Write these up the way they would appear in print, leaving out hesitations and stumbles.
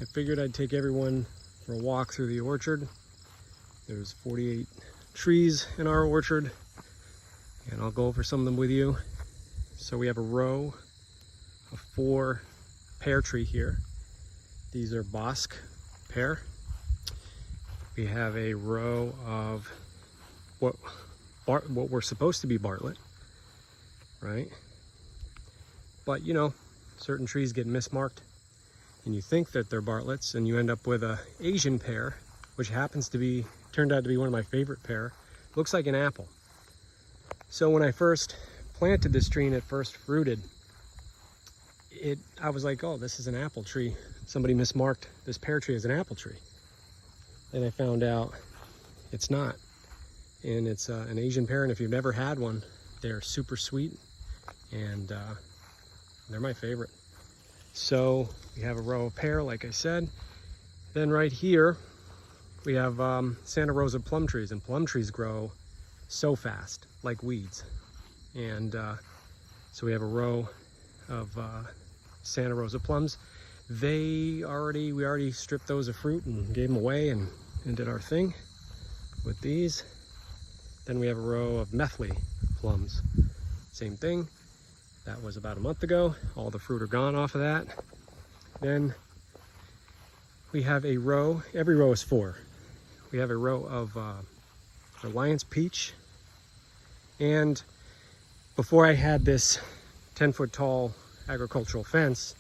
I figured I'd take everyone for a walk through the orchard. There's 48 trees in our orchard, and I'll go over some of them with you. So we have a row of 4 pear tree here. These are Bosc pear. We have a row of what were supposed to be Bartlett, right? But you know, certain trees get mismarked and you think that they're Bartletts, and you end up with a Asian pear, which turned out to be one of my favorite pear. Looks like an apple. So when I first planted this tree and it first fruited, I was like, oh, this is an apple tree. Somebody mismarked this pear tree as an apple tree. And I found out it's not. And it's an Asian pear, and if you've never had one, they're super sweet, and they're my favorite. So we have a row of pear, like I said. Then right here, we have Santa Rosa plum trees, and plum trees grow so fast, like weeds. And so we have a row of Santa Rosa plums. We already stripped those of fruit and gave them away and did our thing with these. Then we have a row of Methley plums. Same thing. That was about a month ago. All the fruit are gone off of that. Then we have a row, every row is 4. We have a row of Reliance peach. And before I had this 10-foot tall agricultural fence,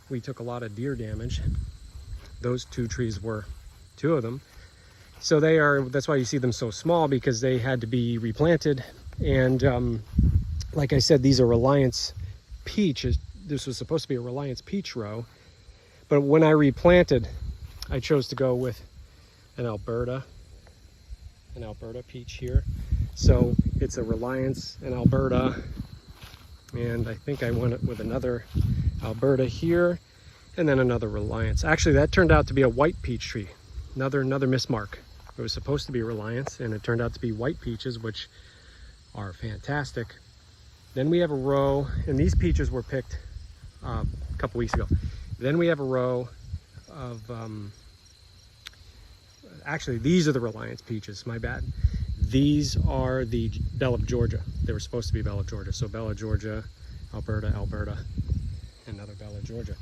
we took a lot of deer damage. Those 2 trees were 2 of them. So that's why you see them so small, because they had to be replanted. And like I said, these are Reliance peach. This was supposed to be a Reliance peach row. But when I replanted, I chose to go with an Alberta peach here. So it's a Reliance and Alberta. And I think I went with another Alberta here, and then another Reliance. Actually, that turned out to be a white peach tree. Another mismark. It was supposed to be Reliance, and it turned out to be white peaches, which are fantastic. Then we have a row, and these peaches were picked a couple weeks ago. Then we have a row of, actually these are the Reliance peaches, my bad. These are the Belle of Georgia. They were supposed to be Belle of Georgia. So Belle of Georgia, Alberta, another Belle of Georgia.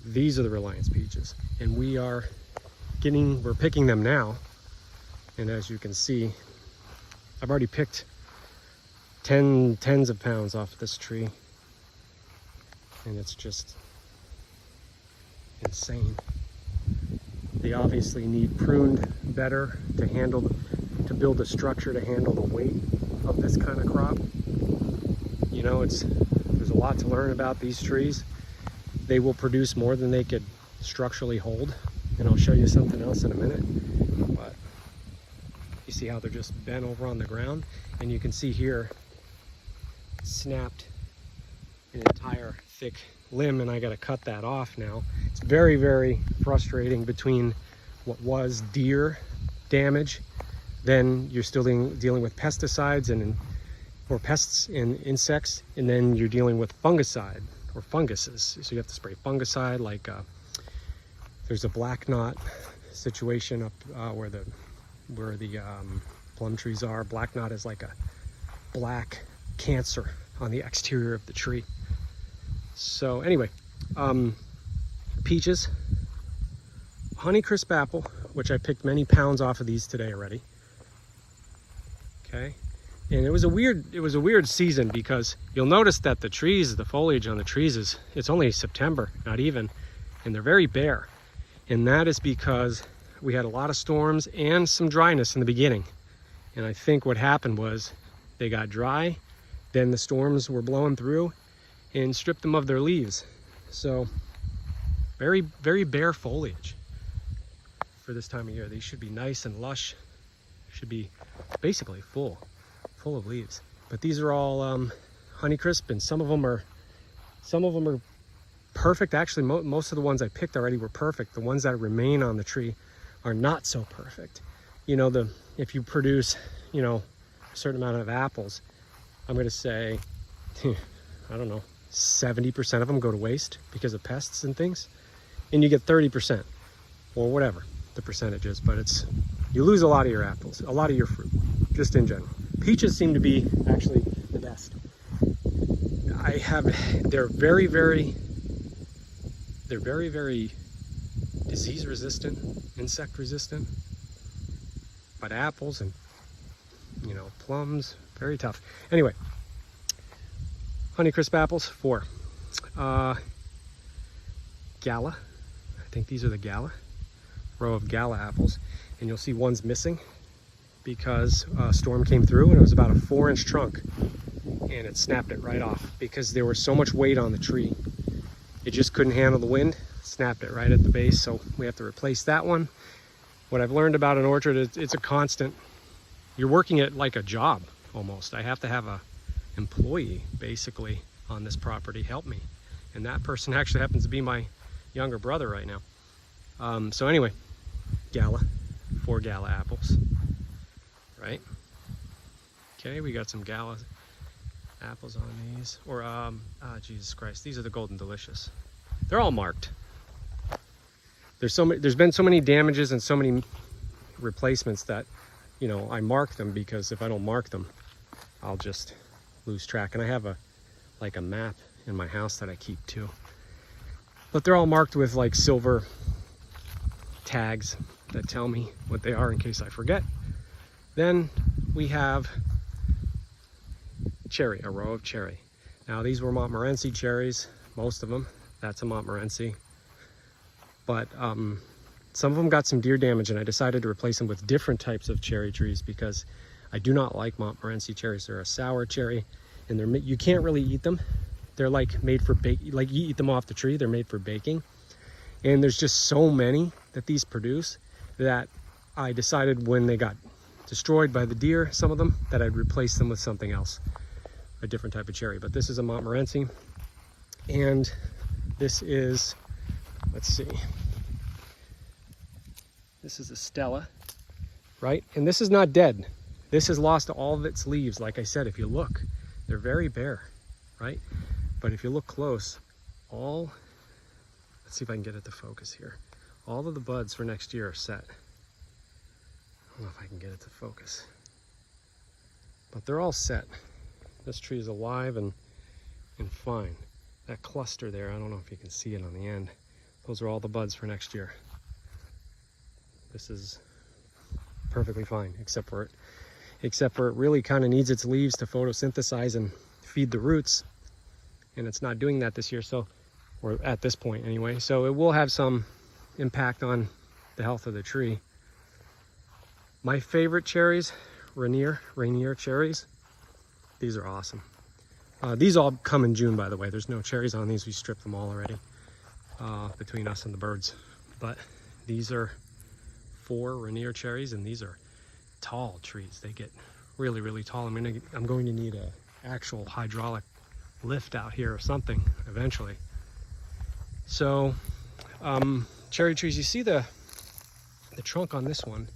These are the Reliance peaches. And we're picking them now. And as you can see, I've already picked tens of pounds off this tree. And it's just insane. They obviously need pruned better to build a structure to handle the weight of this kind of crop. You know, there's a lot to learn about these trees. They will produce more than they could structurally hold. And I'll show you something else in a minute. But you see how they're just bent over on the ground? And you can see here, snapped an entire thick limb, and I got to cut that off now. It's very, very frustrating between what was deer damage, then you're still dealing with pesticides or pests and insects, and then you're dealing with fungicide or funguses. So you have to spray fungicide, like there's a black knot situation up where the plum trees are. Black knot is like a black cancer on the exterior of the tree. So anyway, peaches, Honeycrisp apple, which I picked many pounds off of these today already. Okay, and it was a weird season, because you'll notice that the foliage on the trees it's only September, not even, and they're very bare. And that is because we had a lot of storms and some dryness in the beginning. And I think what happened was they got dry, then the storms were blowing through and stripped them of their leaves. So very, very bare foliage for this time of year. These should be nice and lush, should be basically full of leaves. But these are all Honeycrisp, and some of them are perfect. Actually, most of the ones I picked already were perfect. The ones that remain on the tree are not so perfect. You know, if you produce, you know, a certain amount of apples, I'm going to say, I don't know, 70% of them go to waste because of pests and things. and you get 30% or whatever the percentage is, but you lose a lot of your apples, a lot of your fruit, just in general. Peaches seem to be actually the best. They're very, very disease resistant, insect resistant, but apples and, you know, plums, very tough. Anyway, Honeycrisp apples, 4. Gala, I think these are the Gala, row of Gala apples, and you'll see one's missing because a storm came through and it was about a 4-inch trunk, and it snapped it right off because there was so much weight on the tree. It just couldn't handle the wind, snapped it right at the base, so we have to replace that one. What I've learned about an orchard is it's a constant, you're working it like a job almost. I have to have a employee basically on this property help me, and that person actually happens to be my younger brother right now. So anyway, Gala, 4 Gala apples, right? Okay, we got some Gala apples on these, or Jesus Christ, these are the Golden Delicious. They're all marked. There's been so many damages and so many replacements that, you know, I mark them, because if I don't mark them, I'll just lose track. And I have a map in my house that I keep too. But they're all marked with like silver tags that tell me what they are in case I forget. Then we have cherry, a row of cherry. Now these were Montmorency cherries, most of them. That's a Montmorency. But some of them got some deer damage, and I decided to replace them with different types of cherry trees because I do not like Montmorency cherries. They're a sour cherry, and you can't really eat them. They're like made for baking, like you eat them off the tree, they're made for baking. And there's just so many that these produce that I decided when they got destroyed by the deer, some of them, that I'd replace them with something else, a different type of cherry. But this is a Montmorency, and this is, let's see, this is a Stella, right? And this is not dead. This has lost all of its leaves. Like I said, if you look, they're very bare, right? But if you look close, let's see if I can get it to focus here. All of the buds for next year are set. I don't know if I can get it to focus, but they're all set. This tree is alive and fine. That cluster there, I don't know if you can see it on the end. Those are all the buds for next year. This is perfectly fine, except for it really kind of needs its leaves to photosynthesize and feed the roots. And it's not doing that this year, or at this point anyway. So it will have some impact on the health of the tree. My favorite cherries, Rainier cherries. These are awesome. These all come in June, by the way. There's no cherries on these. We stripped them all already between us and the birds. But these are 4 Rainier cherries, and these are tall trees. They get really, really tall. I'm going to need an actual hydraulic lift out here or something eventually. So cherry trees, you see the trunk on this one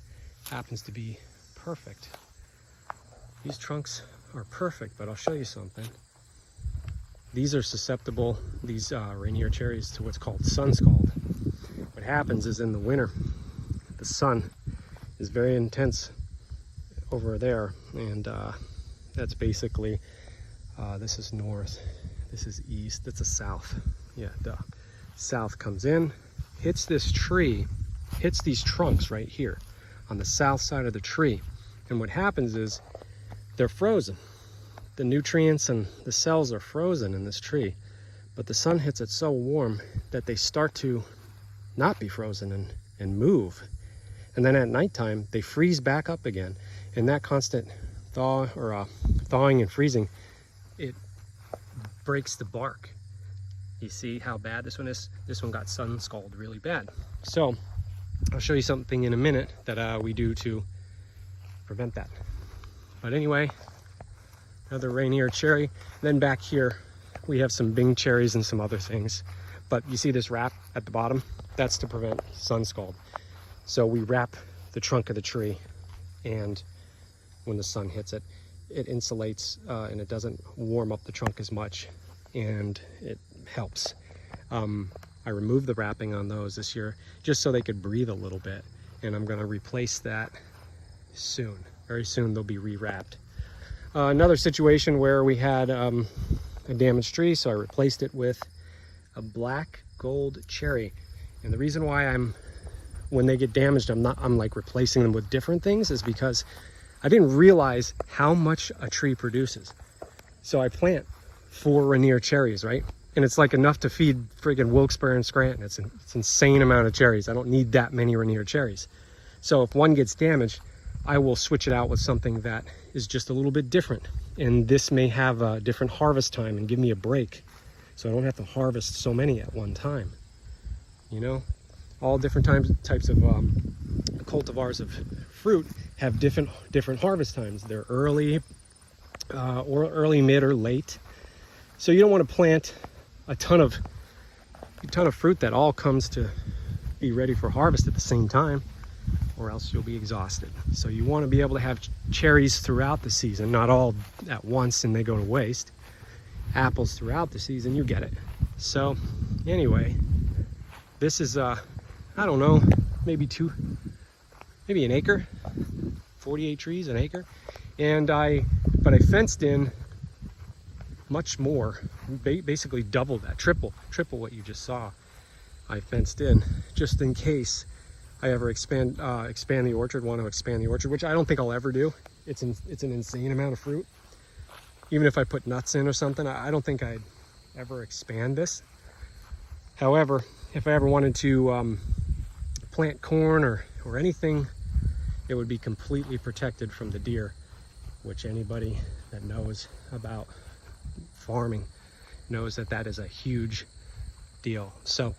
happens to be perfect. These trunks are perfect, but I'll show you something. These are susceptible, these Rainier cherries, to what's called sun scald. What happens is in the winter, the sun is very intense over there, and that's basically, this is north, this is east, it's a south. Yeah, duh. South comes in, hits this tree, hits these trunks right here on the south side of the tree. And what happens is they're frozen. The nutrients and the cells are frozen in this tree, but the sun hits it so warm that they start to not be frozen and move. And then at nighttime, they freeze back up again. And that constant thawing and freezing, it breaks the bark. You see how bad this one is? This one got sun scald really bad. So I'll show you something in a minute that we do to prevent that. But anyway, another Rainier cherry. Then back here, we have some Bing cherries and some other things. But you see this wrap at the bottom? That's to prevent sun scald. So we wrap the trunk of the tree, and when the sun hits it, it insulates and it doesn't warm up the trunk as much, and it helps. I removed the wrapping on those this year just so they could breathe a little bit. And I'm gonna replace that soon. Very soon they'll be rewrapped. Another situation where we had a damaged tree, so I replaced it with a black gold cherry. And the reason why when they get damaged, I'm like replacing them with different things is because I didn't realize how much a tree produces. So I plant 4 Rainier cherries, right? And it's like enough to feed friggin' Wilkes-Barre and Scranton. It's an insane amount of cherries. I don't need that many Rainier cherries. So if one gets damaged, I will switch it out with something that is just a little bit different. And this may have a different harvest time and give me a break, so I don't have to harvest so many at one time. You know, all different types of cultivars of fruit have different harvest times. They're early, or early, mid, or late. So you don't want to plant a ton of fruit that all comes to be ready for harvest at the same time, or else you'll be exhausted. So you want to be able to have cherries throughout the season, not all at once and they go to waste. Apples throughout the season, you get it. So anyway, this is I don't know, maybe an acre, 48 trees, an acre. But I fenced in much more, basically double that, triple what you just saw. I fenced in just in case I ever expand the orchard, want to expand the orchard, which I don't think I'll ever do. It's an insane amount of fruit. Even if I put nuts in or something, I don't think I'd ever expand this. However, if I ever wanted to plant corn or anything, it would be completely protected from the deer, which anybody that knows about farming knows that is a huge deal. So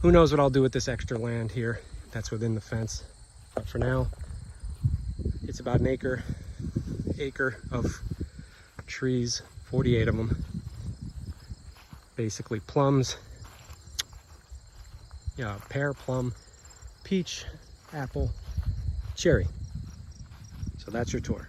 who knows what I'll do with this extra land here that's within the fence. But for now, it's about an acre of trees, 48 of them. Basically plums, pear, plum, peach, apple, cherry. So that's your tour.